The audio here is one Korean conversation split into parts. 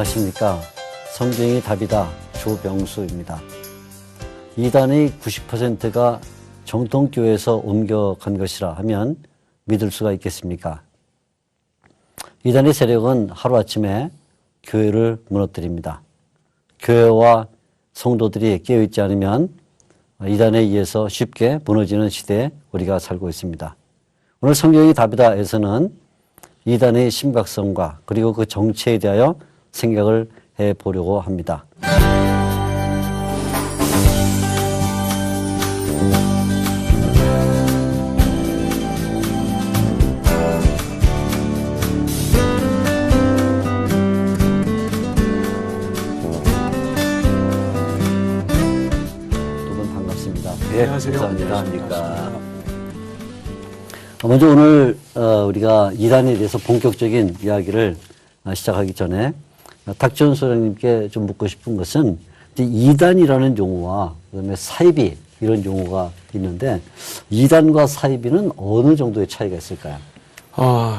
안녕하십니까. 성경이 답이다. 조병수입니다. 이단의 90%가 정통교회에서 옮겨간 것이라 하면 믿을 수가 있겠습니까? 이단의 세력은 하루아침에 교회를 무너뜨립니다. 교회와 성도들이 깨어있지 않으면 이단에 의해서 쉽게 무너지는 시대에 우리가 살고 있습니다. 오늘 성경이 답이다에서는 이단의 심각성과 그리고 그 정체에 대하여 생각을 해보려고 합니다. 두 분 반갑습니다. 네, 안녕하세요. 감사합니다. 먼저 오늘 우리가 이단에 대해서 본격적인 이야기를 시작하기 전에 탁지원 소장님께 좀 묻고 싶은 것은 이단이라는 용어와 그다음에 사이비 이런 용어가 있는데 이단과 사이비는 어느 정도의 차이가 있을까요?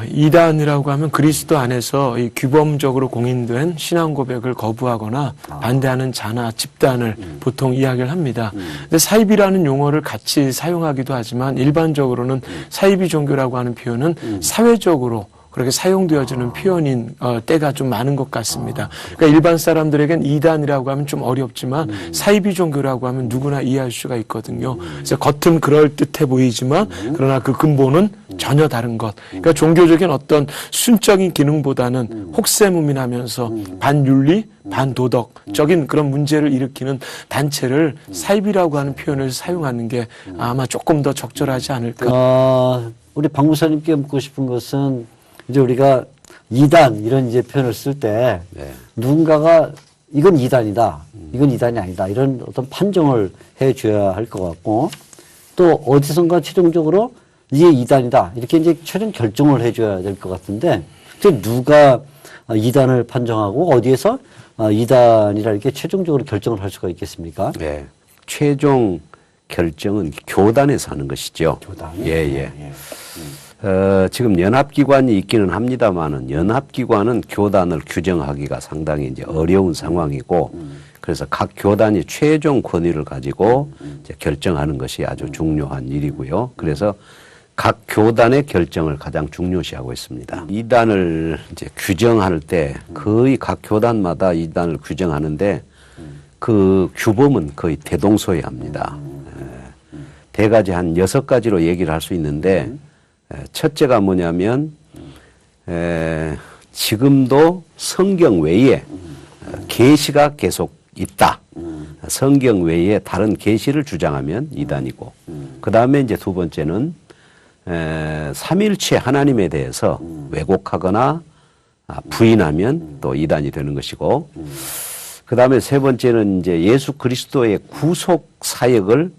이단이라고 하면 그리스도 안에서 이 규범적으로 공인된 신앙 고백을 거부하거나 반대하는 자나 집단을 보통 이야기를 합니다. 근데 사이비라는 용어를 같이 사용하기도 하지만 일반적으로는 사이비 종교라고 하는 표현은 사회적으로 그렇게 사용되어지는 표현인 때가 좀 많은 것 같습니다. 그러니까 일반 사람들에겐 이단이라고 하면 좀 어렵지만 사이비 종교라고 하면 누구나 이해할 수가 있거든요. 그래서 겉은 그럴듯해 보이지만 그러나 그 근본은 전혀 다른 것. 그러니까 종교적인 어떤 순적인 기능보다는 혹세무민하면서 반윤리, 반도덕적인 그런 문제를 일으키는 단체를 사이비라고 하는 표현을 사용하는 게 아마 조금 더 적절하지 않을까. 우리 박 목사님께 묻고 싶은 것은 이제 우리가 이단 이런 이제 표현을 쓸 때 누군가가 이건 이단이다, 이건 이단이 아니다 이런 어떤 판정을 해줘야 할 것 같고 또 어디선가 최종적으로 이게 이단이다 이렇게 이제 최종 결정을 해줘야 될 것 같은데 누가 이단을 판정하고 어디에서 이단이라 이렇게 최종적으로 결정을 할 수가 있겠습니까? 네, 최종 결정은 교단에서 하는 것이죠. 교단. 예. 지금 연합기관이 있기는 합니다만은 연합기관은 교단을 규정하기가 상당히 이제 어려운 상황이고 그래서 각 교단이 최종 권위를 가지고 이제 결정하는 것이 아주 중요한 일이고요. 그래서 각 교단의 결정을 가장 중요시하고 있습니다. 이단을 이제 규정할 때 거의 각 교단마다 이단을 규정하는데 그 규범은 거의 대동소이합니다. 대가지 한 6가지로 얘기를 할 수 있는데 첫째가 뭐냐면 지금도 성경 외에 계시가 계속 있다. 성경 외에 다른 계시를 주장하면 이단이고 그 다음에 이제 두 번째는 삼일체 하나님에 대해서 왜곡하거나 부인하면 또 이단이 되는 것이고 그 다음에 세 번째는 이제 예수 그리스도의 구속 사역을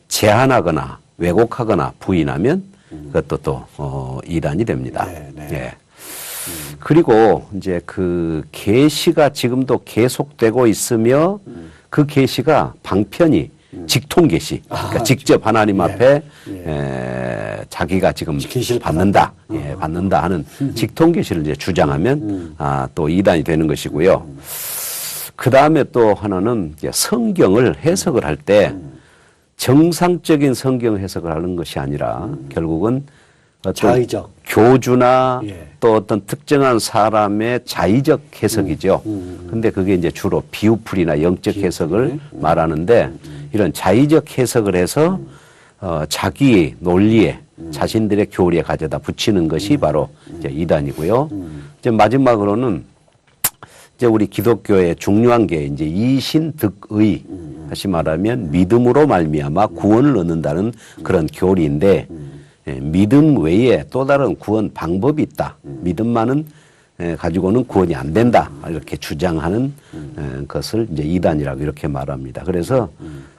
제한하거나 왜곡하거나 부인하면 그것도 또 이단이 됩니다. 예. 그리고 이제 그 계시가 지금도 계속되고 있으며 그 계시가 방편이 직통 계시, 그러니까 직접 하나님 앞에 자기가 지금 받는다, 받는다 하는 직통 계시를 이제 주장하면 또 이단이 되는 것이고요. 그 다음에 또 하나는 이제 성경을 해석을 할 때 정상적인 성경 해석을 하는 것이 아니라 결국은 어떤 자의적 교주나 또 어떤 특정한 사람의 자의적 해석이죠. 근데 그게 이제 주로 비유풀이나 영적 해석을 말하는데 이런 자의적 해석을 해서 자기 논리에 자신들의 교리에 가져다 붙이는 것이 바로 이제 이단이고요. 이제 마지막으로는 이제 우리 기독교의 중요한 게 이제 이신득의 다시 말하면 믿음으로 말미암아 구원을 얻는다는 그런 교리인데 믿음 외에 또 다른 구원 방법이 있다. 믿음만은 가지고는 구원이 안 된다. 이렇게 주장하는 것을 이제 이단이라고 이렇게 말합니다. 그래서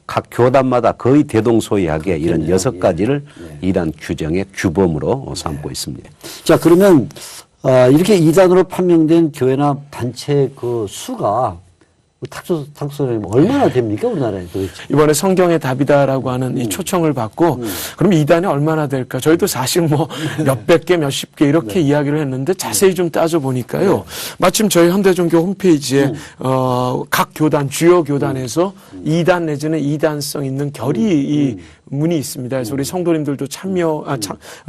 각 교단마다 거의 대동소이하게 이런 6가지를 이단 규정의 규범으로 삼고 있습니다. 자, 그러면 이렇게 이단으로 판명된 교회나 단체 그 수가 탁소장님 얼마나 됩니까 우리나라에 도대체? 이번에 성경의 답이다라고 하는 이 초청을 받고 그럼 이단이 얼마나 될까? 저희도 사실 뭐 몇백 개, 몇십 개 이렇게 이야기를 했는데 자세히 좀 따져 보니까요. 마침 저희 현대종교 홈페이지에 각 교단, 주요 교단에서 이단 내지는 이단성 있는 결의 문이 있습니다. 그래서 우리 성도님들도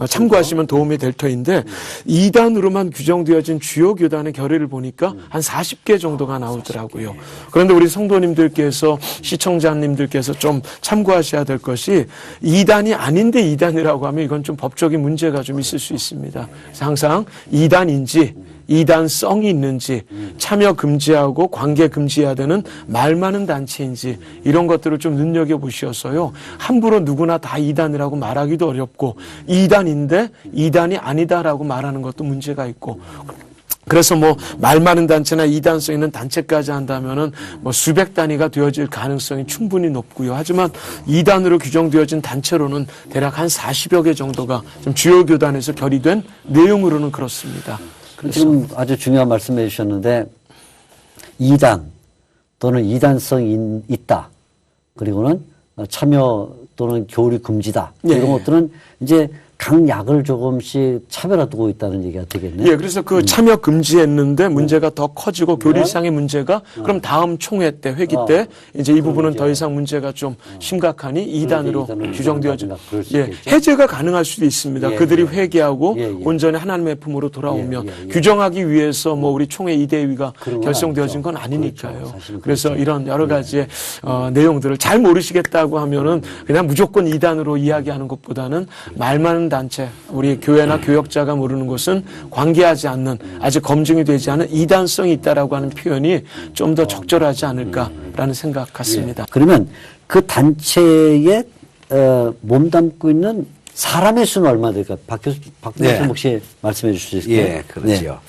참고하시면 도움이 될 터인데 이단으로만 규정되어진 주요 교단의 결의를 보니까 한 40개 정도가 나오더라고요. 그런데 우리 성도님들께서 시청자님들께서 좀 참고하셔야 될 것이 이단이 아닌데 이단이라고 하면 이건 좀 법적인 문제가 좀 있을 수 있습니다. 그래서 항상 이단인지 이단성이 있는지 참여 금지하고 관계 금지해야 되는 말 많은 단체인지 이런 것들을 좀 눈여겨보셔서요. 함부로 누구나 다 이단이라고 말하기도 어렵고 이단인데 이단이 아니다라고 말하는 것도 문제가 있고 그래서 뭐 말 많은 단체나 이단성 있는 단체까지 한다면은 뭐 수백 단위가 되어질 가능성이 충분히 높고요. 하지만 이단으로 규정되어진 단체로는 대략 한 40여 개 정도가 좀 주요 교단에서 결의된 내용으로는 그렇습니다. 지금 아주 중요한 말씀해 주셨는데 이단 또는 이단성이 있다. 그리고는 참여 또는 교류 금지다. 이런 것들은 이제 각 약을 조금씩 차별화 두고 있다는 얘기가 되겠네요. 예, 그래서 그 참여 금지했는데 문제가 더 커지고 교리상의 문제가 그럼 다음 총회 때 회기 때 이제 이 부분은 더 이상 문제가 좀 심각하니 이단으로 규정되어진 해제가 가능할 수도 있습니다. 그들이 회개하고 온전히 하나님의 품으로 돌아오면 규정하기 위해서 뭐 우리 총회 이대위가 결성되어진 건 아니니까요. 그래서 이런 여러 가지의 내용들을 잘 모르시겠다고 하면은 그냥 무조건 이단으로 이야기하는 것보다는 말 많은 단체, 우리 교회나 교역자가 모르는 것은 관계하지 않는 아직 검증이 되지 않은 이단성이 있다라고 하는 표현이 좀 더 적절하지 않을까라는 생각 같습니다. 그러면 그 단체에 몸담고 있는 사람의 수는 얼마나 될까요? 박 교수 혹시 말씀해 주실 수 있을까요? 예, 그렇죠.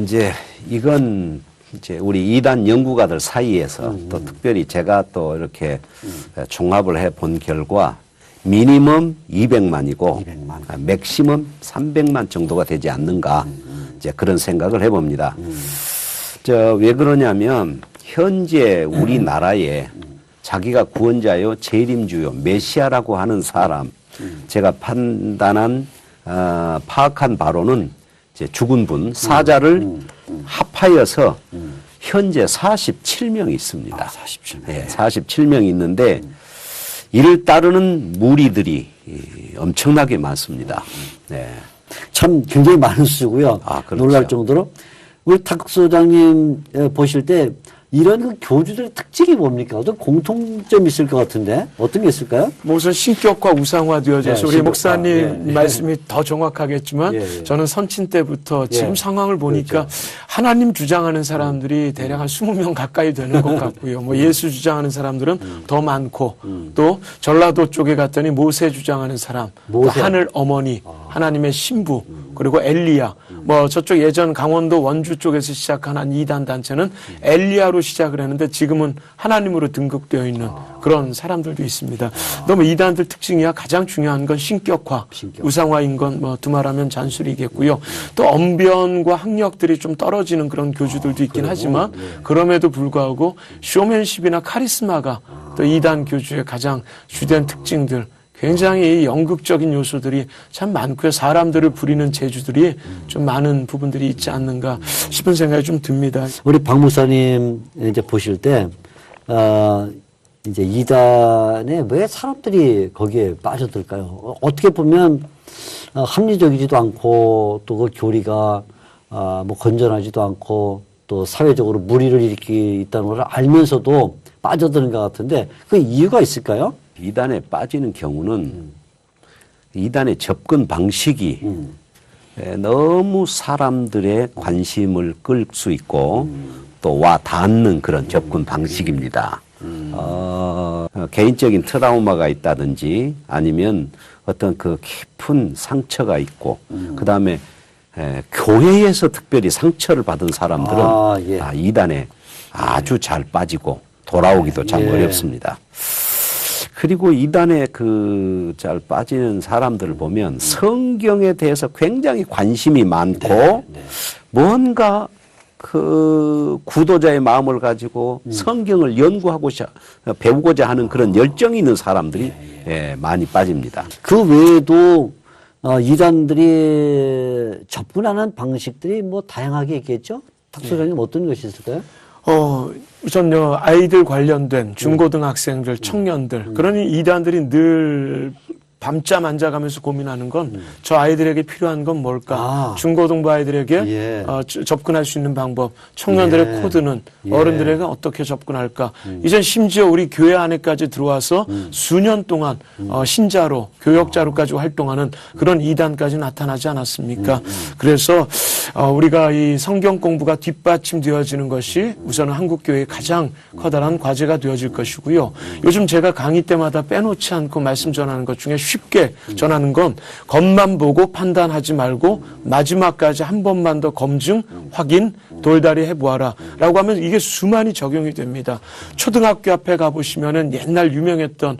이제 이건 이제 우리 이단 연구가들 사이에서 또 특별히 제가 또 이렇게 종합을 해 본 결과 미니멈 200만이고 맥시멈 300만 정도가 되지 않는가 이제 그런 생각을 해봅니다. 왜 그러냐면 현재 우리나라에 자기가 구원자요 재림주요 메시아라고 하는 사람 제가 판단한 파악한 바로는 이제 죽은 분 사자를 합하여서 현재 47명이 있습니다. 47명. 네, 47명이 있는데 이를 따르는 무리들이 엄청나게 많습니다. 네. 참 굉장히 많은 수고요. 그렇죠. 놀랄 정도로. 우리 탁 소장님 보실 때 이런 그 교주들의 특징이 뭡니까? 어떤 공통점이 있을 것 같은데 어떤 게 있을까요? 뭐 우선 신격화 우상화되어져서 우리 목사님 말씀이 더 정확하겠지만 저는 선친 때부터 지금 상황을 보니까 하나님 주장하는 사람들이 대략 한 20명 가까이 되는 것 같고요. 뭐 예수 주장하는 사람들은 더 많고 또 전라도 쪽에 갔더니 모세 주장하는 사람, 또 하늘 어머니, 하나님의 신부, 그리고 엘리야. 뭐 저쪽 예전 강원도 원주 쪽에서 시작한 한 이단 단체는 엘리야로 시작을 했는데 지금은 하나님으로 등극되어 있는 그런 사람들도 있습니다. 너무 이단들 특징이야 가장 중요한 건 신격화, 우상화인 건 뭐 두말하면 잔술이겠고요. 또 언변과 학력들이 좀 떨어지는 그런 교주들도 있긴 하지만 그럼에도 불구하고 쇼맨십이나 카리스마가 또 이단 교주의 가장 주된 특징들 굉장히 연극적인 요소들이 참 많고요. 사람들을 부리는 재주들이 좀 많은 부분들이 있지 않는가 싶은 생각이 좀 듭니다. 우리 박 목사님 이제 보실 때, 이제 이단에 왜 사람들이 거기에 빠져들까요? 어떻게 보면 합리적이지도 않고 또 그 교리가 뭐 건전하지도 않고 또 사회적으로 무리를 일으키고 있다는 걸 알면서도 빠져드는 것 같은데 그 이유가 있을까요? 이단에 빠지는 경우는 이단의 접근 방식이 너무 사람들의 관심을 끌 수 있고 또 와 닿는 그런 접근 방식입니다. 개인적인 트라우마가 있다든지 아니면 어떤 그 깊은 상처가 있고 그 다음에 교회에서 특별히 상처를 받은 사람들은 이단에 아주 잘 빠지고 돌아오기도 참 어렵습니다. 그리고 이단에 잘 빠지는 사람들을 보면 성경에 대해서 굉장히 관심이 많고 뭔가 그 구도자의 마음을 가지고 성경을 연구하고자 배우고자 하는 그런 열정이 있는 사람들이 많이 빠집니다. 그 외에도 이단들이 접근하는 방식들이 뭐 다양하게 있겠죠? 탁소장님 어떤 것이 있을까요? 우선요, 아이들 관련된 중고등학생들, 청년들, 그러니 이단들이 늘 밤잠 안 자가면서 고민하는 건 저 아이들에게 필요한 건 뭘까? 중고등부 아이들에게 접근할 수 있는 방법, 청년들의 코드는 어른들에게 어떻게 접근할까? 이젠 심지어 우리 교회 안에까지 들어와서 수년 동안 신자로, 교역자로까지 활동하는 그런 이단까지 나타나지 않았습니까? 그래서 우리가 이 성경 공부가 뒷받침되어지는 것이 우선은 한국 교회의 가장 커다란 과제가 되어질 것이고요. 요즘 제가 강의 때마다 빼놓지 않고 말씀 전하는 것 중에 쉽게 전하는 건 겉만 보고 판단하지 말고 마지막까지 한 번만 더 검증, 확인, 돌다리 해보아라 라고 하면 이게 수많이 적용이 됩니다. 초등학교 앞에 가보시면은 옛날 유명했던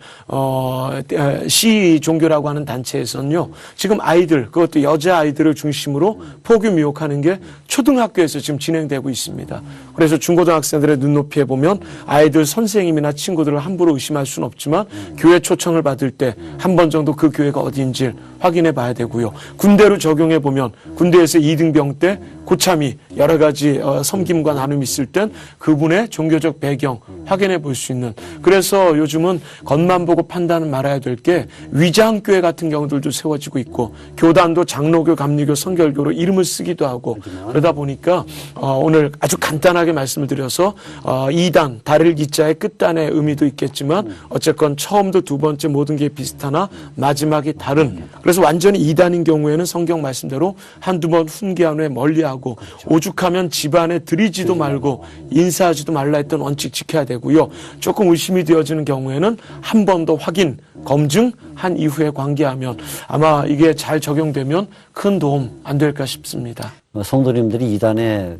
시 종교라고 하는 단체에서는요, 지금 아이들, 그것도 여자 아이들을 중심으로 포교 미혹하는 게 초등학교에서 지금 진행되고 있습니다. 그래서 중고등학생들의 눈높이에 보면 아이들 선생님이나 친구들을 함부로 의심할 수는 없지만 교회 초청을 받을 때 한 번 정도 그 교회가 어디인지 확인해 봐야 되고요. 군대로 적용해 보면 군대에서 2등병 때 고참이 여러 가지 섬김과 나눔이 있을 땐 그분의 종교적 배경 확인해 볼 수 있는, 그래서 요즘은 겉만 보고 판단은 말아야 될 게 위장교회 같은 경우들도 세워지고 있고 교단도 장로교, 감리교, 성결교로 이름을 쓰기도 하고 그러다 보니까 오늘 아주 간단하게 말씀을 드려서 2단, 다를 기자의 끝단의 의미도 있겠지만 어쨌건 처음도 두 번째 모든 게 비슷하나 마지막이 다른, 그래서 완전히 2단인 경우에는 성경 말씀대로 한두 번 훈계한 후에 멀리하고 오죽하면 집안에 들이지도 말고 인사하지도 말라 했던 원칙 지켜야 되고요. 조금 의심이 되어지는 경우에는 한 번 더 확인, 검증한 이후에 관계하면 아마 이게 잘 적용되면 큰 도움 안 될까 싶습니다. 성도님들이 이단에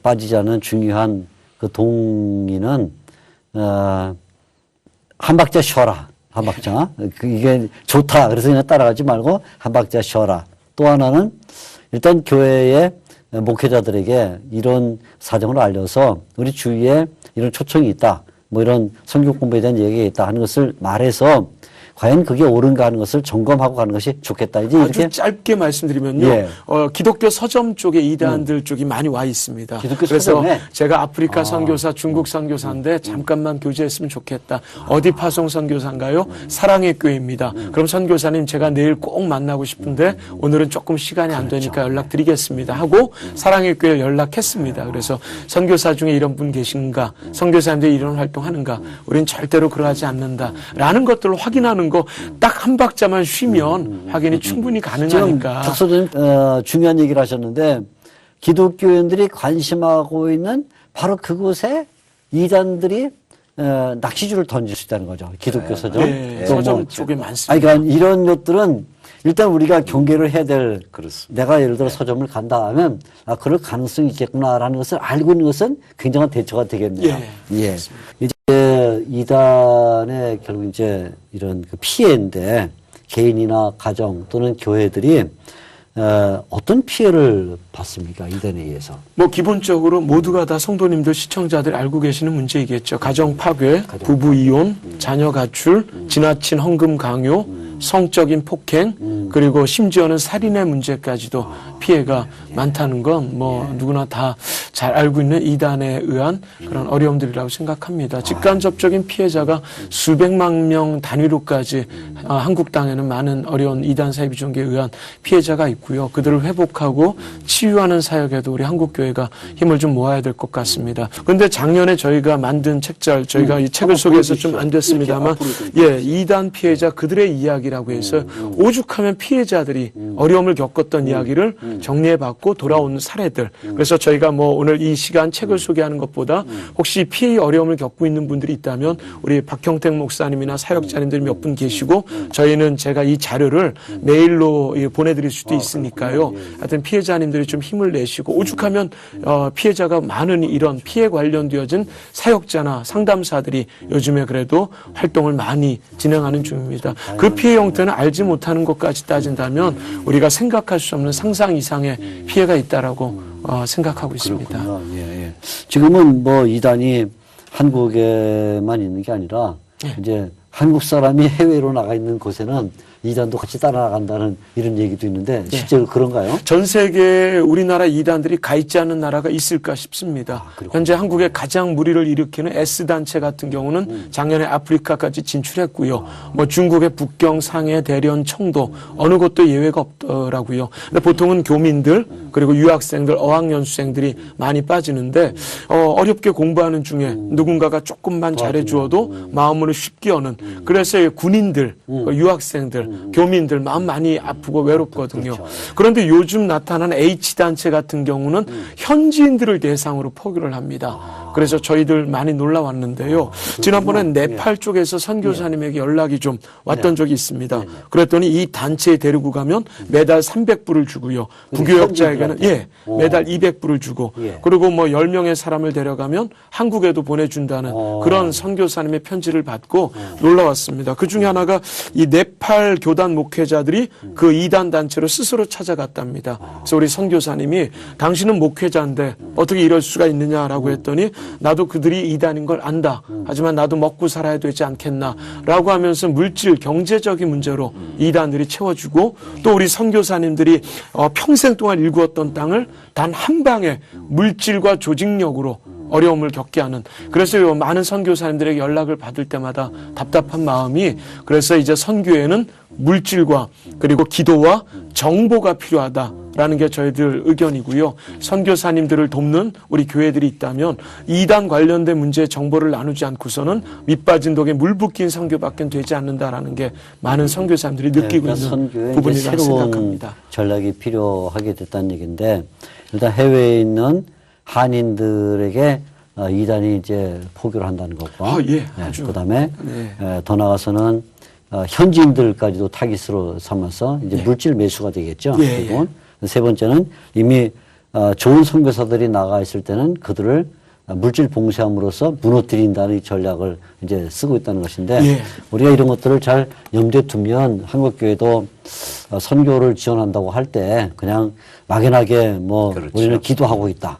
빠지지 않은 중요한 그 동의는 한 박자 쉬어라. 한 박자. 이게 좋다. 그래서 그냥 따라가지 말고 한 박자 쉬어라. 또 하나는 일단 교회의 목회자들에게 이런 사정을 알려서 우리 주위에 이런 초청이 있다. 뭐 이런 성경 공부에 대한 얘기가 있다 하는 것을 말해서 과연 그게 옳은가 하는 것을 점검하고 가는 것이 좋겠다. 이제 아주 이렇게 짧게 말씀드리면요. 기독교 서점 쪽에 이단들 쪽이 많이 와 있습니다. 그래서 서점에? 제가 아프리카 선교사, 중국 선교사인데 잠깐만 교제했으면 좋겠다. 어디 파송 선교사인가요? 사랑의 교회입니다. 그럼 선교사님 제가 내일 꼭 만나고 싶은데 오늘은 조금 시간이 안 되니까 연락드리겠습니다 하고 사랑의 교회 연락했습니다. 그래서 선교사 중에 이런 분 계신가? 선교사님들이 이런 활동하는가? 우리는 절대로 그러하지 않는다. 라는 것들을 확인하는 거 딱 한 박자만 쉬면 확인이 충분히 가능하니까. 탁소장님 중요한 얘기를 하셨는데 기독교인들이 관심하고 있는 바로 그곳에 이단들이 낚시줄을 던질 수 있다는 거죠. 기독교 서점. 네, 서점 쪽에 많습니다. 아니, 그러니까 이런 것들은 일단 우리가 경계를 해야 될, 그렇습니다. 내가 예를 들어 서점을 간다 하면 그럴 가능성이 있겠구나라는 것을 알고 있는 것은 굉장한 대처가 되겠네요. 예. 이제 이단의 결국 이제 이런 그 피해인데 개인이나 가정 또는 교회들이 어떤 피해를 받습니까? 이단에 의해서. 뭐 기본적으로 모두가 다 성도님들, 시청자들이 알고 계시는 문제이겠죠. 가정 파괴, 부부 이혼, 자녀 가출, 지나친 헌금 강요, 성적인 폭행, 그리고 심지어는 살인의 문제까지도 피해가 많다는 건 뭐 누구나 다 잘 알고 있는 이단에 의한 그런 어려움들이라고 생각합니다. 직간접적인 피해자가 수백만 명 단위로까지 한국 땅에는 많은 어려운 이단 사이비 종교에 의한 피해자가 있고요. 그들을 회복하고 치유하는 사역에도 우리 한국교회가 힘을 좀 모아야 될 것 같습니다. 그런데 작년에 저희가 만든 책잘, 저희가 이 책을 소개해서 좀 안 됐습니다만, 이단 피해자 그들의 이야기라고 해서 오죽하면 피해자들이 어려움을 겪었던 이야기를 정리해봤고 돌아온 사례들. 그래서 저희가 뭐 오늘 이 시간 책을 소개하는 것보다 혹시 피해의 어려움을 겪고 있는 분들이 있다면 우리 박형택 목사님이나 사역자님들 몇 분 계시고 저희는 제가 이 자료를 메일로 보내드릴 수도 있으니까요. 하여튼 피해자님들이 좀 힘을 내시고 오죽하면 피해자가 많은 이런 피해 관련되어진 사역자나 상담사들이 요즘에 그래도 활동을 많이 진행하는 중입니다. 그 피해 형태는 알지 못하는 것까지 따진다면 우리가 생각할 수 없는 상상 이상의 피해가 있다라고 생각하고 있습니다. 그렇군요. 예, 예. 지금은 뭐 이단이 한국에만 있는 게 아니라 이제 한국 사람이 해외로 나가 있는 곳에는 이단도 같이 따라간다는 이런 얘기도 있는데 실제로 그런가요? 전 세계에 우리나라 이단들이 가 있지 않은 나라가 있을까 싶습니다. 현재 한국에 가장 무리를 일으키는 S단체 같은 경우는 작년에 아프리카까지 진출했고요. 뭐 중국의 북경, 상해, 대련, 청도 어느 곳도 예외가 없더라고요. 근데 보통은 교민들 그리고 유학생들, 어학연수생들이 많이 빠지는데 어렵게 공부하는 중에 누군가가 조금만 잘해주어도 마음으로 쉽게 오는 그래서 군인들, 유학생들 교민들 마음 많이 아프고 외롭거든요. 그런데 요즘 나타난 H단체 같은 경우는 현지인들을 대상으로 포교를 합니다. 그래서 저희들 많이 놀라왔는데요. 지난번에 네팔 쪽에서 선교사님에게 연락이 좀 왔던 적이 있습니다. 그랬더니 이 단체에 데리고 가면 매달 300불을 주고요. 부교역자에게는 매달 200불을 주고 그리고 뭐 10명의 사람을 데려가면 한국에도 보내준다는 그런 선교사님의 편지를 받고 놀라왔습니다. 그 중에 하나가 이 네팔 교단 목회자들이 그 이단 단체로 스스로 찾아갔답니다. 그래서 우리 선교사님이 당신은 목회자인데 어떻게 이럴 수가 있느냐라고 했더니 나도 그들이 이단인 걸 안다. 하지만 나도 먹고 살아야 되지 않겠나라고 하면서 물질 경제적인 문제로 이단들이 채워주고 또 우리 선교사님들이 평생 동안 일구었던 땅을 단 한 방에 물질과 조직력으로 어려움을 겪게 하는 그래서 많은 선교사님들에게 연락을 받을 때마다 답답한 마음이 그래서 이제 선교에는 물질과 그리고 기도와 정보가 필요하다라는 게 저희들 의견이고요. 선교사님들을 돕는 우리 교회들이 있다면 이단 관련된 문제의 정보를 나누지 않고서는 밑빠진 독에 물 붓긴 선교밖에 되지 않는다라는 게 많은 선교사님들이 느끼고 있는 부분이라고 생각합니다. 전략이 필요하게 됐다는 얘기인데 일단 해외에 있는 한인들에게 이단이 이제 포교를 한다는 것과 그다음에 더 나아가서는 현지인들까지도 타깃으로 삼아서 이제 물질 매수가 되겠죠. 세 번째는 이미 좋은 선교사들이 나가 있을 때는 그들을 물질 봉쇄함으로써 무너뜨린다는 이 전략을 이제 쓰고 있다는 것인데 우리가 이런 것들을 잘 염두에 두면 한국교회도 선교를 지원한다고 할 때 그냥 막연하게 뭐 우리는 기도하고 있다.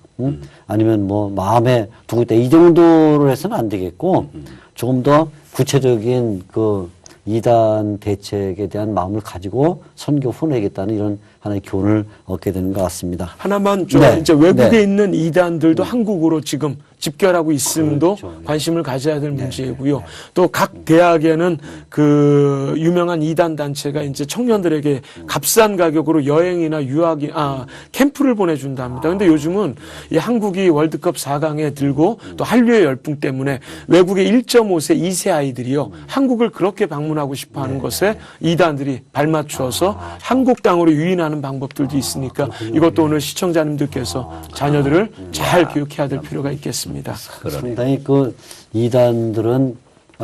아니면 뭐 마음에 두고 있다. 이 정도로 해서는 안 되겠고 조금 더 구체적인 그 이단 대책에 대한 마음을 가지고 선교 후원하겠다는 이런 하나의 교훈을 얻게 되는 것 같습니다. 하나만 좀 이제 외국에 있는 이단들도 한국으로 지금 집결하고 있음도 관심을 가져야 될 문제이고요. 또 각 대학에는 그 유명한 이단 단체가 이제 청년들에게 값싼 가격으로 여행이나 캠프를 보내준답니다. 근데 요즘은 이 한국이 월드컵 4강에 들고 또 한류의 열풍 때문에 외국의 1.5세, 2세 아이들이요. 한국을 그렇게 방문하고 싶어 하는 것에 이단들이 발맞추어서 한국 땅으로 유인하는 방법들도 있으니까 이것도 오늘 시청자님들께서 자녀들을 잘 교육해야 될 필요가 있겠습니다. 상당히 그 이단들은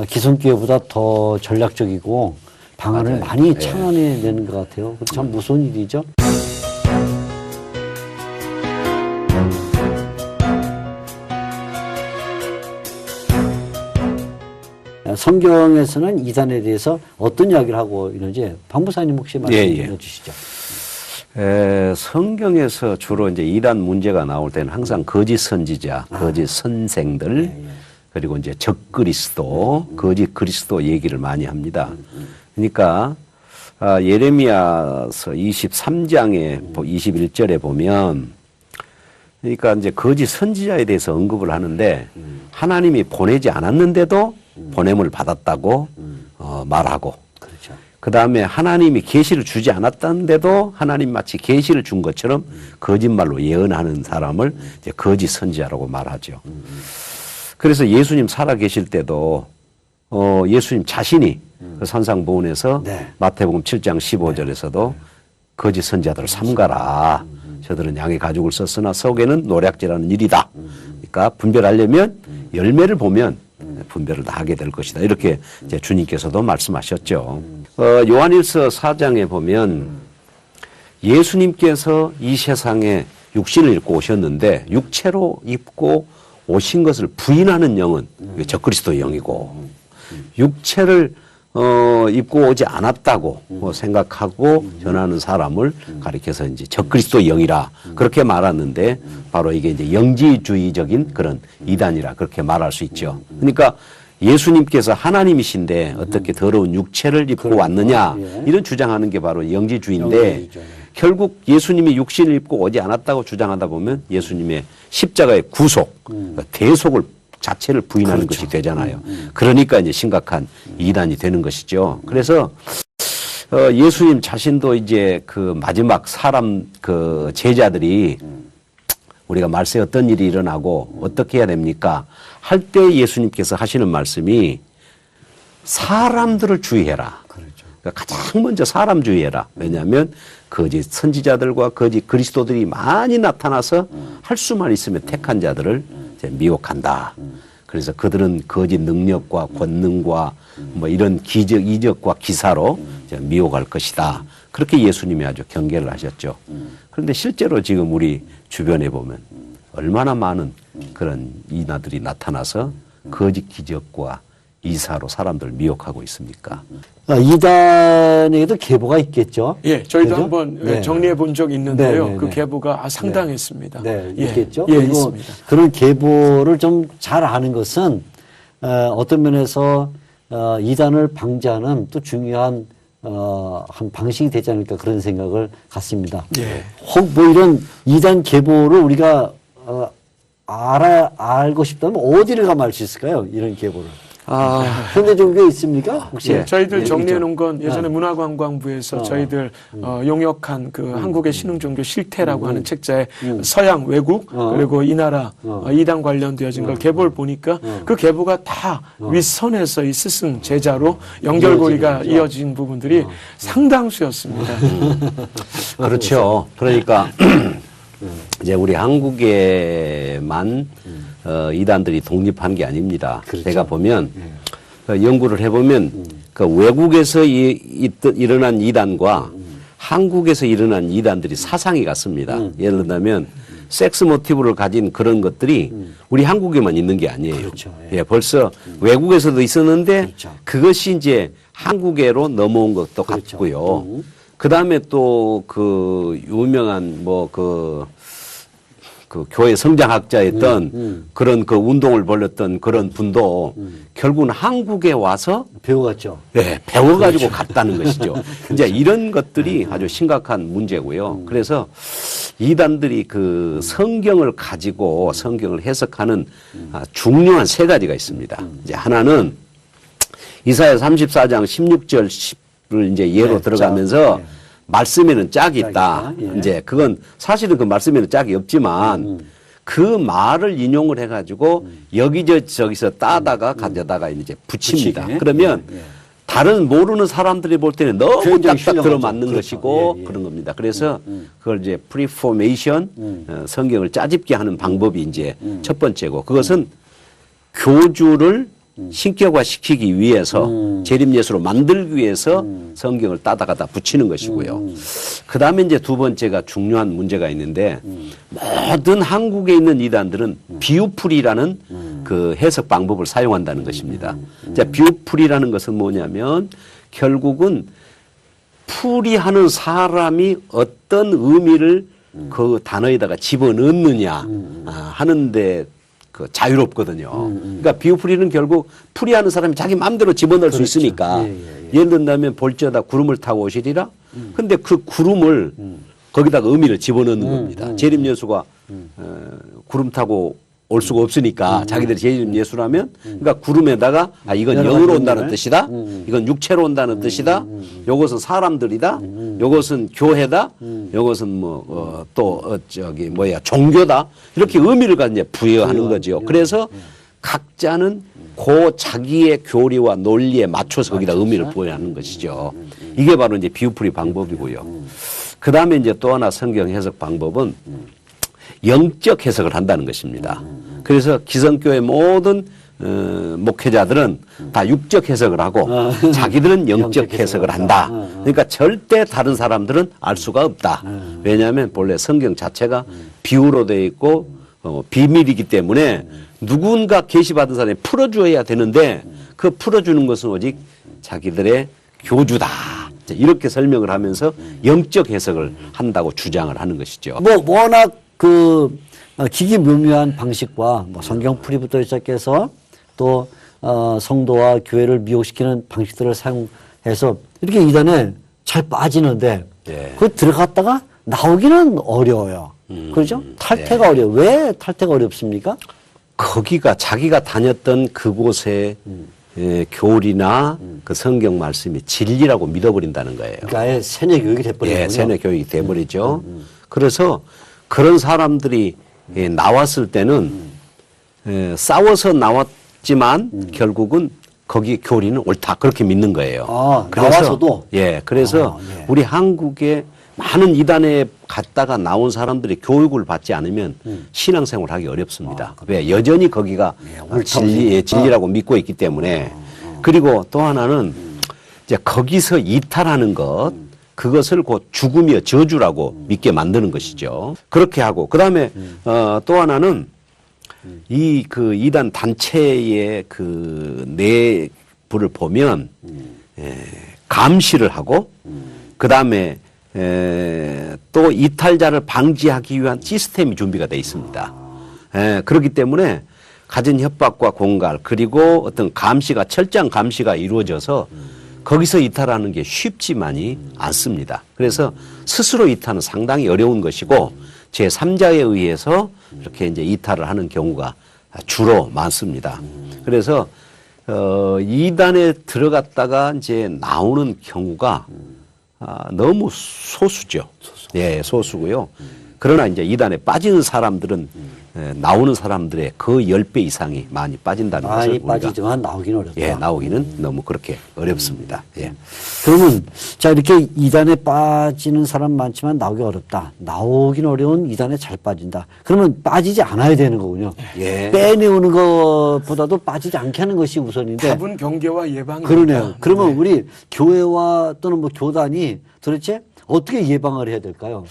기성교회보다 더 전략적이고 방안을 많이 창안해내는 것 같아요. 참 무서운 일이죠. 성경에서는 이단에 대해서 어떤 이야기를 하고 있는지 박무사님 혹시 말씀해 주시죠. 성경에서 주로 이제 이단 문제가 나올 때는 항상 거짓 선지자, 거짓 선생들, 그리고 이제 적그리스도, 거짓 그리스도 얘기를 많이 합니다. 그러니까 예레미야서 23장에 21절에 보면 그러니까 이제 거짓 선지자에 대해서 언급을 하는데 하나님이 보내지 않았는데도 보냄을 받았다고 말하고 그 다음에 하나님이 계시를 주지 않았다는데도 하나님 마치 계시를 준 것처럼 거짓말로 예언하는 사람을 이제 거짓 선지자라고 말하죠. 그래서 예수님 살아 계실 때도 예수님 자신이 그 산상보훈에서 마태복음 7장 15절에서도 거짓 선지자들을 삼가라. 저들은 양의 가죽을 썼으나 속에는 노략질하는 일이다. 그러니까 분별하려면 열매를 보면 분별을 다 하게 될 것이다. 이렇게 이제 주님께서도 말씀하셨죠. 요한일서 4장에 보면 예수님께서 이 세상에 육신을 입고 오셨는데 육체로 입고 오신 것을 부인하는 영은 적그리스도의 영이고 육체를 입고 오지 않았다고 생각하고 전하는 사람을 가리켜서 이제 적그리스도 영이라 그렇게 말하는데 바로 이게 이제 영지주의적인 그런 이단이라 그렇게 말할 수 있죠. 그러니까 예수님께서 하나님이신데 어떻게 더러운 육체를 입고 왔느냐 이런 주장하는 게 바로 영지주의인데 결국 예수님이 육신을 입고 오지 않았다고 주장하다 보면 예수님의 십자가의 구속, 대속을 자체를 부인하는 것이 되잖아요. 그러니까 이제 심각한 이단이 되는 것이죠. 그래서 예수님 자신도 이제 그 마지막 사람 그 제자들이 우리가 말세에 어떤 일이 일어나고 어떻게 해야 됩니까? 할 때 예수님께서 하시는 말씀이 사람들을 주의해라. 그러니까 가장 먼저 사람 주의해라. 왜냐하면 거짓 선지자들과 거짓 그리스도들이 많이 나타나서 할 수만 있으면 택한 자들을 이제 미혹한다. 그래서 그들은 거짓 능력과 권능과 뭐 이런 기적, 이적과 기사로 이제 미혹할 것이다. 그렇게 예수님이 아주 경계를 하셨죠. 그런데 실제로 지금 우리 주변에 보면 얼마나 많은 그런 이나들이 나타나서 거짓 기적과 이사로 사람들 미혹하고 있습니까? 이단에도 계보가 있겠죠. 예, 저희도 그죠? 한번 네. 정리해 본 적이 있는데요. 네, 네, 그 네. 계보가 상당했습니다. 네, 예, 있겠죠. 예, 그리고 있습니다. 그런 계보를 좀 잘 아는 것은 어떤 면에서 이단을 방지하는 또 중요한 한 방식이 되지 않을까 그런 생각을 갖습니다. 예. 혹 뭐 이런 이단 계보를 우리가 알고 싶다면 어디를 가면 알 수 있을까요? 이런 계보를. 현대 종교에 있습니까? 혹시? 예, 저희들 예, 정리해 있죠. 놓은 건 예전에 문화관광부에서 저희들 용역한 그 한국의 신흥종교 실태라고 하는 책자에 서양 외국 그리고 이 나라 이단 관련되어진 걸 계보를 보니까 그 계보가 다 윗선에서 이 스승 제자로 연결고리가 이어진 부분들이 상당수였습니다. 그렇죠. 그러니까 이제 우리 한국에만 이단들이 독립한 게 아닙니다. 그렇죠. 제가 보면 연구를 해보면 그 외국에서 일어난 이단과 한국에서 일어난 이단들이 사상이 같습니다. 예를 들면 섹스 모티브를 가진 그런 것들이 우리 한국에만 있는 게 아니에요. 그렇죠. 예, 벌써 외국에서도 있었는데 그렇죠. 그것이 이제 한국에로 넘어온 것도 그렇죠. 같고요. 그 다음에 또 그 유명한 그 교회 성장학자였던 그런 그 운동을 벌였던 그런 분도 결국은 한국에 와서 배워갔죠. 네, 배워가지고 갔다는 것이죠. 이제 이런 것들이 아주 심각한 문제고요. 그래서 이단들이 그 성경을 가지고 성경을 해석하는 중요한 세 가지가 있습니다. 이제 하나는 이사야 34장 16절 10을 이제 예로 네, 들어가면서 네. 말씀에는 짝이 있다. 짝이 있다. 예. 이제 그건 사실은 그 말씀에는 짝이 없지만 그 말을 인용을 해가지고 여기저기서 따다가 가져다가 이제 붙입니다. 붙이게. 그러면 예, 예. 다른 모르는 사람들이 볼 때는 너무 굉장히 딱딱 들어맞는 신뢰하죠. 것이고 그렇죠. 예, 예. 그런 겁니다. 그래서 그걸 이제 프리포메이션 성경을 짜집게 하는 방법이 이제 첫 번째고 그것은 교주를 신격화시키기 위해서 재림예수로 만들기 위해서 성경을 따다가다 붙이는 것이고요. 그 다음에 이제 두 번째가 중요한 문제가 있는데 모든 한국에 있는 이단들은 비유풀이라는 그 해석 방법을 사용한다는 것입니다. 자, 비유풀이라는 것은 뭐냐면 결국은 풀이하는 사람이 어떤 의미를 그 단어에다가 집어넣느냐 하는데 그 자유롭거든요. 그러니까 비유풀이는 결국 풀이하는 사람이 자기 마음대로 집어넣을 수 있으니까 예를 든다면 볼지어다 구름을 타고 오시리라. 근데 그 구름을 거기다가 의미를 집어넣는 겁니다. 재림예수가 구름 타고 올 수가 없으니까 자기들이 재림예수라면 그러니까 구름에다가 이건 영으로 온다는 뜻이다. 이건 육체로 온다는 뜻이다. 요것은 사람들이다. 요것은 교회다. 요것은 종교다. 이렇게 의미를 이제 부여하는 거죠. 그래서 각자는 그 자기의 교리와 논리에 맞춰서 거기다 의미를 부여하는 것이죠. 이게 바로 이제 비유풀이 방법이고요. 그 다음에 이제 또 하나 성경 해석 방법은 영적 해석을 한다는 것입니다. 그래서 기성교회 모든 목회자들은 다 육적 해석을 하고 자기들은 영적 해석을 한다. 그러니까 절대 다른 사람들은 알 수가 없다. 왜냐하면 본래 성경 자체가 비유로 되어 있고 비밀이기 때문에 누군가 계시받은 사람이 풀어줘야 되는데 그 풀어주는 것은 오직 자기들의 교주다. 이렇게 설명을 하면서 영적 해석을 한다고 주장을 하는 것이죠. 뭐 워낙 기기묘묘한 방식과 뭐 성경풀이부터 시작해서 또 성도와 교회를 미혹시키는 방식들을 사용해서 이렇게 이단에 잘 빠지는데 예. 그 들어갔다가 나오기는 어려워요. 그렇죠? 탈퇴가 어려워. 왜 탈퇴가 어렵습니까? 거기가 자기가 다녔던 그곳의 교리나 그 성경 말씀이 진리라고 믿어버린다는 거예요. 그러니까 아예 세뇌 교육이 돼버리는 예, 세뇌 교육이 돼버리죠. 그래서 그런 사람들이 나왔을 때는 싸워서 나왔지만 결국은 거기 교리는 옳다 그렇게 믿는 거예요. 아, 나와서도? 예, 그래서 예. 우리 한국에 많은 이단에 갔다가 나온 사람들이 교육을 받지 않으면 신앙생활을 하기 어렵습니다. 왜? 여전히 거기가 진리라고 믿고 있기 때문에. 그리고 또 하나는 이제 거기서 이탈하는 것, 그것을 곧 죽음이여 저주라고 믿게 만드는 것이죠. 그렇게 하고, 그 다음에, 또 하나는 그 이단 단체의 그 내부를 보면, 감시를 하고, 그 다음에 또 이탈자를 방지하기 위한 시스템이 준비가 되어 있습니다. 그렇기 때문에 가진 협박과 공갈 그리고 어떤 감시가 철저한 감시가 이루어져서 거기서 이탈하는 게 쉽지만이 않습니다. 그래서 스스로 이탈은 상당히 어려운 것이고 제3자에 의해서 이렇게 이제 이탈을 하는 경우가 주로 많습니다. 그래서 이단에 들어갔다가 이제 나오는 경우가 너무 소수죠. 예, 소수고요. 그러나 이제 이단에 빠지는 사람들은 나오는 사람들의 그 10배 이상이 많이 빠진다는 것을 많이 우리가 빠지지만 나오기는 어렵다. 예, 나오기는 너무 그렇게 어렵습니다. 예. 그러면 자 이렇게 이단에 빠지는 사람 많지만 나오기 어렵다. 나오긴 어려운 이단에 잘 빠진다. 그러면 빠지지 않아야 되는 거군요. 예. 빼내오는 것보다도 빠지지 않게 하는 것이 우선인데. 답은 경계와 예방입니다. 그러네요. 그러면 우리 교회와 또는 뭐 교단이 도대체 어떻게 예방을 해야 될까요?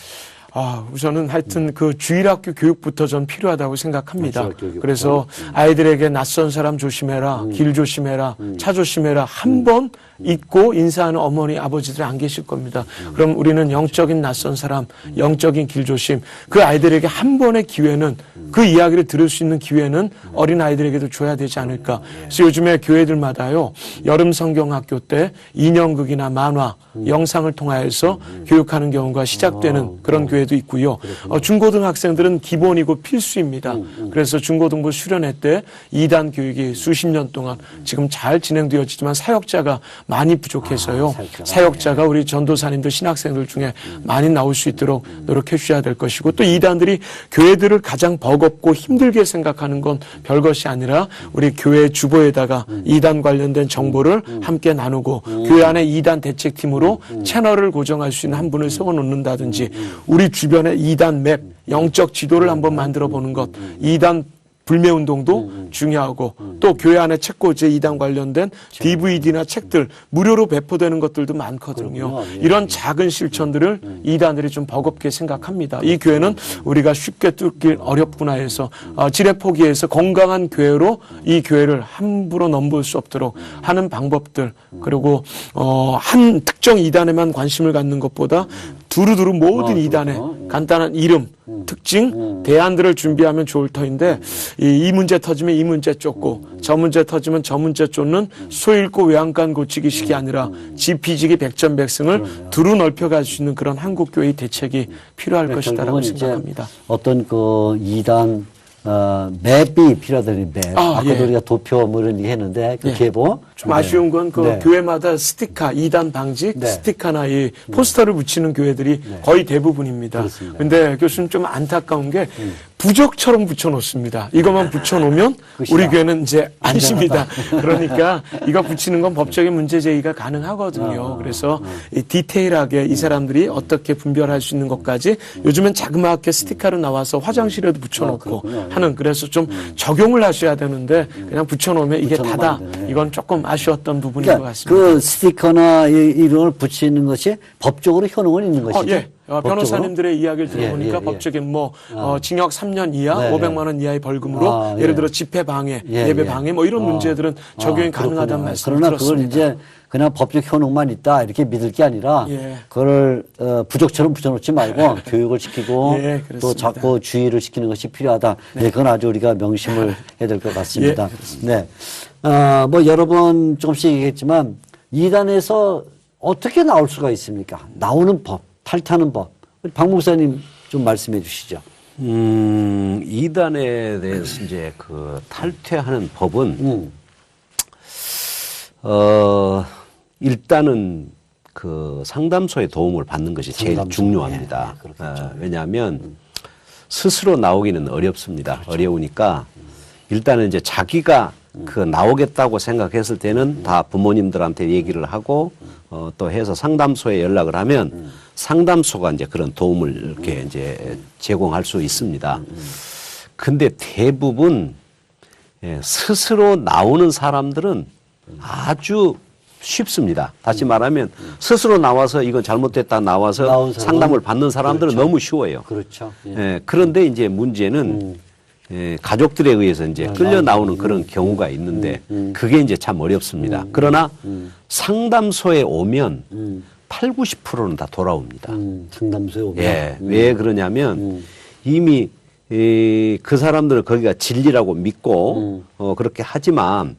우선은 하여튼 그 주일학교 교육부터 전 필요하다고 생각합니다. 주일학교 그래서 아이들에게 낯선 사람 조심해라, 길 조심해라, 차 조심해라 한 번 잊고 인사하는 어머니, 아버지들이 안 계실 겁니다. 그럼 우리는 영적인 낯선 사람, 영적인 길 조심, 그 아이들에게 한 번의 기회는 그 이야기를 들을 수 있는 기회는 어린 아이들에게도 줘야 되지 않을까. 그래서 요즘에 교회들마다요, 여름 성경학교 때 인형극이나 만화, 영상을 통하여서 교육하는 경우가 시작되는 그런 교회도 있고요. 중고등학생들은 기본이고 필수입니다. 그래서 중고등부 수련회 때 2단 교육이 수십 년 동안 지금 잘 진행되어지지만 사역자가 많이 부족해서요. 사역자가 우리 전도사님들, 신학생들 중에 많이 나올 수 있도록 노력해 주셔야 될 것이고, 또 2단들이 교회들을 가장 버겁고 힘들게 생각하는 건 별것이 아니라 우리 교회 주보에다가 2단 관련된 정보를 함께 나누고 교회 안에 2단 대책팀으로 채널을 고정할 수 있는 한 분을 세워놓는다든지, 우리 주변에 2단 맵, 영적 지도를 한번 만들어 보는 것, 2단 불매운동도 중요하고, 또 교회 안에 책꽂이에 2단 관련된 DVD나 책들 무료로 배포되는 것들도 많거든요. 이런 작은 실천들을 2단들이 좀 버겁게 생각합니다. 이 교회는 우리가 쉽게 뚫길 어렵구나 해서 지뢰 포기해서 건강한 교회로 이 교회를 함부로 넘볼 수 없도록 하는 방법들, 그리고 한 특정 2단에만 관심을 갖는 것보다 두루두루 모든 2단에 간단한 이름, 특징, 대안들을 준비하면 좋을 터인데, 이 문제 터지면 이 문제 쫓고 저 문제 터지면 저 문제 쫓는 소 읽고 외양간 고치기식이 아니라 지피지기 백전백승을 두루 넓혀갈 수 있는 그런 한국교회의 대책이 필요할 것이다라고 생각합니다. 어떤 그 2단 맵이 필요하다는 맵. 아까도 예. 우리가 도표 뭐 이런 얘기 했는데 그 계보. 좀 아쉬운 건 그 네. 교회마다 스티커, 2단 방직, 네. 스티커나 이 포스터를 붙이는 교회들이 거의 대부분입니다. 그렇습니다. 근데 교수님 좀 안타까운 게 부적처럼 붙여놓습니다. 이것만 붙여놓으면 끝이다. 우리 교회는 이제 안심이다. 그러니까 이거 붙이는 건 법적인 문제 제기가 가능하거든요. 그래서 이 디테일하게 이 사람들이 어떻게 분별할 수 있는 것까지 요즘엔 자그마하게 스티커로 나와서 화장실에도 붙여놓고 하는, 그래서 좀 적용을 하셔야 되는데 그냥 붙여놓으면 이게 붙여놓으면 다다. 안 되네. 이건 조금 아쉬웠던 부분인 그러니까 것 같습니다. 그 스티커나 이런 걸 붙이는 것이 법적으로 효능은 있는 것이죠. 예. 변호사님들의 이야기를 들어보니까 예, 예. 법적인 징역 3년 이하, 네, 500만 원 이하의 벌금으로 예를 들어 집회 방해, 예, 예배 예. 방해 뭐 이런 문제들은 적용이 가능하다는 말씀을 그러나 들었습니다. 그걸 이제 그냥 법적 효능만 있다 이렇게 믿을 게 아니라 예. 그걸 부적처럼 붙여놓지 말고 교육을 시키고 예, 또 그렇습니다. 자꾸 주의를 시키는 것이 필요하다. 네, 그건 아주 우리가 명심을 해야 될 것 같습니다. 네, 뭐 여러 번 조금씩 얘기했지만 이단에서 어떻게 나올 수가 있습니까? 나오는 법, 탈퇴하는 법. 박 목사님 좀 말씀해 주시죠. 이단에 대해서 이제 그 탈퇴하는 법은 일단은 그 상담소의 도움을 받는 것이 제일 상담소. 중요합니다. 네, 그렇겠죠. 왜냐하면 스스로 나오기는 어렵습니다. 어려우니까 일단은 이제 자기가 그 나오겠다고 생각했을 때는 다 부모님들한테 얘기를 하고 또 해서 상담소에 연락을 하면 상담소가 이제 그런 도움을 이렇게 이제 제공할 수 있습니다. 근데 대부분 스스로 나오는 사람들은 아주 쉽습니다. 다시 말하면 스스로 나와서 이건 잘못됐다 나와서 나온 사람은 상담을 받는 사람들은 그렇죠. 너무 쉬워요. 그렇죠. 예. 그런데 이제 문제는 가족들에 의해서 이제 끌려 나오는 그런 경우가 있는데 그게 이제 참 어렵습니다. 그러나 상담소에 오면 8, 90%는 다 돌아옵니다. 상담소에 오면. 예. 왜 그러냐면 이미 그 사람들은 거기가 진리라고 믿고 그렇게 하지만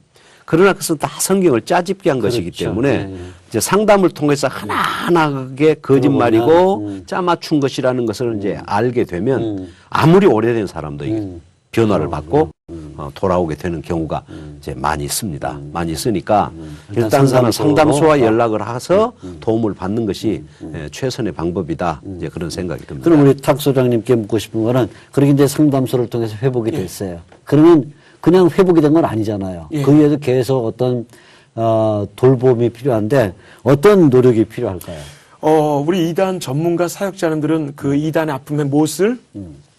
그러나 그것은 다 성경을 짜집게 한 것이기 그렇죠. 때문에 네. 이제 상담을 통해서 하나하나게 거짓말이고 짜맞춘 것이라는 것을 이제 알게 되면 아무리 오래된 사람도 이게 변화를 받고 돌아오게 되는 경우가 이제 많이 있습니다. 많이 있으니까 일단 상담소와 연락을 해서 도움을 받는 것이 최선의 방법이다. 이제 그런 생각이 듭니다. 그럼 우리 탁 소장님께 묻고 싶은 거는 그렇게 이제 상담소를 통해서 회복이 됐어요. 그러면 그냥 회복이 된 건 아니잖아요. 예. 그 위에도 계속 어떤 돌봄이 필요한데 어떤 노력이 필요할까요? 우리 이단 전문가 사역자님들은 그 이단의 아픔의 못을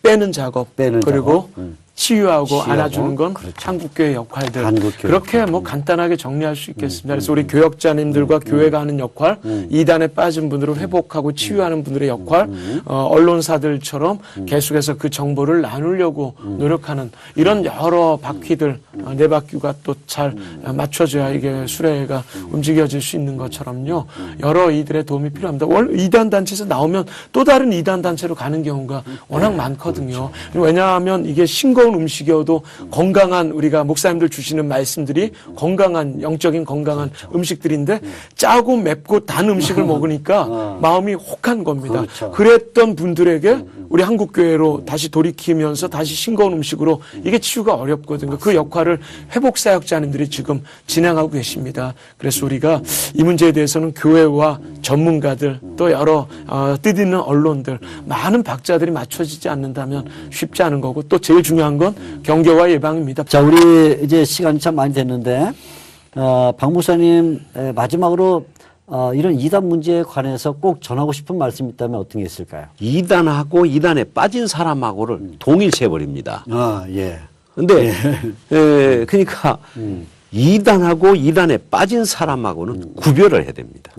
빼는 작업, 빼는 그리고 작업. 치유하고 치유하고, 안아주는 건 그렇죠. 한국교회 역할들. 한국교회 그렇게 역할. 뭐 간단하게 정리할 수 있겠습니다. 그래서 우리 교역자님들과 교회가 하는 역할, 이단에 빠진 분들을 회복하고 치유하는 분들의 역할, 언론사들처럼 계속해서 그 정보를 나누려고 노력하는 이런 여러 바퀴들, 네 바퀴가 또 잘 맞춰져야 이게 수레가 움직여질 수 있는 것처럼요. 여러 이들의 도움이 필요합니다. 이단 단체에서 나오면 또 다른 이단 단체로 가는 경우가 워낙 많거든요. 왜냐하면 이게 싱거운 음식이어도 건강한 우리가 목사님들 주시는 말씀들이 건강한 영적인 건강한 음식들인데 짜고 맵고 단 음식을 먹으니까 마음이 혹한 겁니다. 그렇죠. 그랬던 분들에게 우리 한국교회로 다시 돌이키면서 다시 싱거운 음식으로 이게 치유가 어렵거든요. 그 역할을 회복사역자님들이 지금 진행하고 계십니다. 그래서 우리가 이 문제에 대해서는 교회와 전문가들 또 여러 뜻있는 언론들 많은 박자들이 맞춰지지 않는다면 쉽지 않은 거고 또 제일 중요한 건 경계와 예방입니다. 자, 우리 이제 시간이 참 많이 됐는데, 박 목사님, 마지막으로, 이런 이단 문제에 관해서 꼭 전하고 싶은 말씀이 있다면 어떤 게 있을까요? 이단하고 이단에 빠진 사람하고를 동일시해버립니다. 예. 근데, 그러니까, 이단하고 이단에 빠진 사람하고는 구별을 해야 됩니다.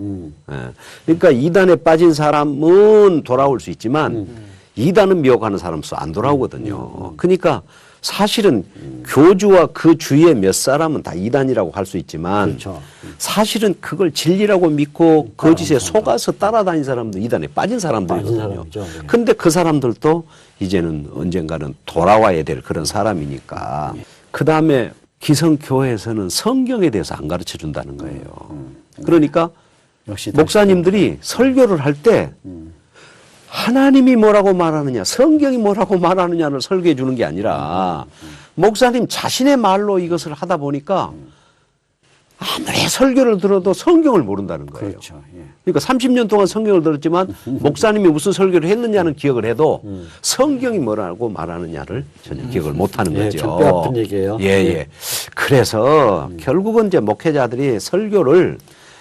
그러니까 이단에 빠진 사람은 돌아올 수 있지만, 이단은 미혹하는 사람은 안 돌아오거든요. 그러니까 사실은 교주와 그 주위의 몇 사람은 다 이단이라고 할 수 있지만 그렇죠. 사실은 그걸 진리라고 믿고 거짓에 속아서 따라다닌 사람도 이단에 빠진 사람들이거든요. 사람이죠. 네. 근데 그 사람들도 이제는 언젠가는 돌아와야 될 그런 사람이니까 그 다음에 기성교회에서는 성경에 대해서 안 가르쳐 준다는 거예요. 그러니까 역시 목사님들이 설교를 할 때 하나님이 뭐라고 말하느냐, 성경이 뭐라고 말하느냐를 설교해 주는 게 아니라 목사님 자신의 말로 이것을 하다 보니까 아무리 설교를 들어도 성경을 모른다는 거예요. 그렇죠. 예. 그러니까 30년 동안 성경을 들었지만 목사님이 무슨 설교를 했느냐는 기억을 해도 성경이 뭐라고 말하느냐를 전혀 기억을 못 하는 예, 거죠. 참 뼈아픈 얘기예요. 예, 예. 그래서 결국은 이제 목회자들이 설교를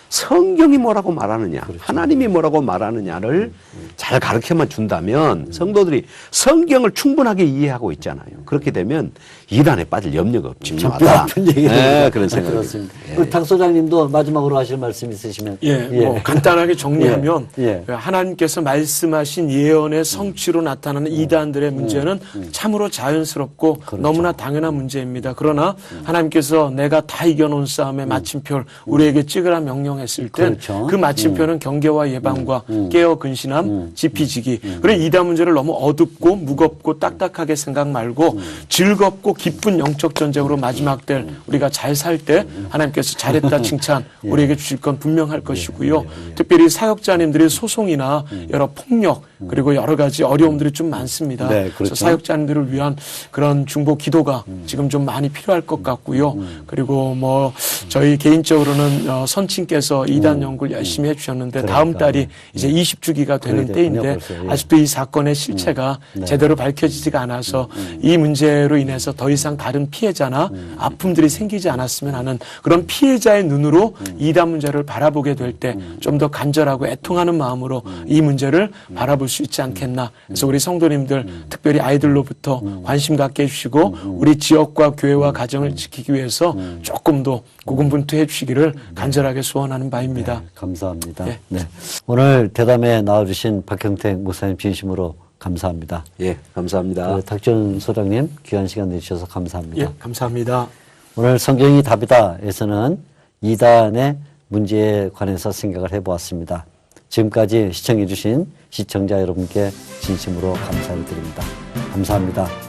성경이 뭐라고 말하느냐, 그렇죠. 하나님이 뭐라고 말하느냐를 잘 가르쳐만 준다면 성도들이 성경을 충분하게 이해하고 있잖아요. 그렇게 되면 이단에 빠질 염려가 참 없습니다. 뼈아픈 얘기예요. 네, 그런 생각이 그렇습니다. 예. 우리 탁 소장님도 마지막으로 하실 말씀 있으시면. 뭐 간단하게 정리하면 예. 하나님께서 말씀하신 예언의 성취로 나타나는 이단들의 문제는 참으로 자연스럽고 너무나 당연한 문제입니다. 그러나 하나님께서 내가 다 이겨놓은 싸움의 마침표를 우리에게 찍으라 명령해 설명했을 때 그렇죠. 그 마침표는 경계와 예방과 깨어 근신함, 지피지기. 그래 이단 문제를 너무 어둡고 무겁고 딱딱하게 생각 말고 즐겁고 기쁜 영적 전쟁으로 마지막 때 우리가 잘 살 때 하나님께서 잘했다 칭찬 우리에게 주실 건 분명할 것이고요. 특별히 사역자님들의 소송이나 여러 폭력 그리고 여러 가지 어려움들이 좀 많습니다. 네, 그렇죠. 그래서 사역자님들을 위한 그런 중보 기도가 지금 좀 많이 필요할 것 같고요. 그리고 뭐 저희 개인적으로는 선친께서 이단 연구를 열심히 해주셨는데 다음 달이 이제 20주기가 되는 그래야 때인데 되군요, 벌써. 예. 아직도 이 사건의 실체가 제대로 밝혀지지가 않아서 이 문제로 인해서 더 이상 다른 피해자나 아픔들이 생기지 않았으면 하는 그런 피해자의 눈으로 이단 문제를 바라보게 될 때 좀 더 간절하고 애통하는 마음으로 이 문제를 바라볼 수 있지 않겠나. 그래서 우리 성도님들 특별히 아이들로부터 관심 갖게 해주시고 우리 지역과 교회와 가정을 지키기 위해서 조금 더 고군분투해 주시기를 간절하게 소원하는 바입니다. 네, 감사합니다. 예. 네. 오늘 대담에 나와주신 박형택 목사님 진심으로 감사합니다. 예, 감사합니다. 탁준 소장님 귀한 시간 내주셔서 감사합니다. 예, 감사합니다. 오늘 성경이 답이다에서는 이단의 문제에 관해서 생각을 해보았습니다. 지금까지 시청해주신 시청자 여러분께 진심으로 감사를 드립니다. 감사합니다.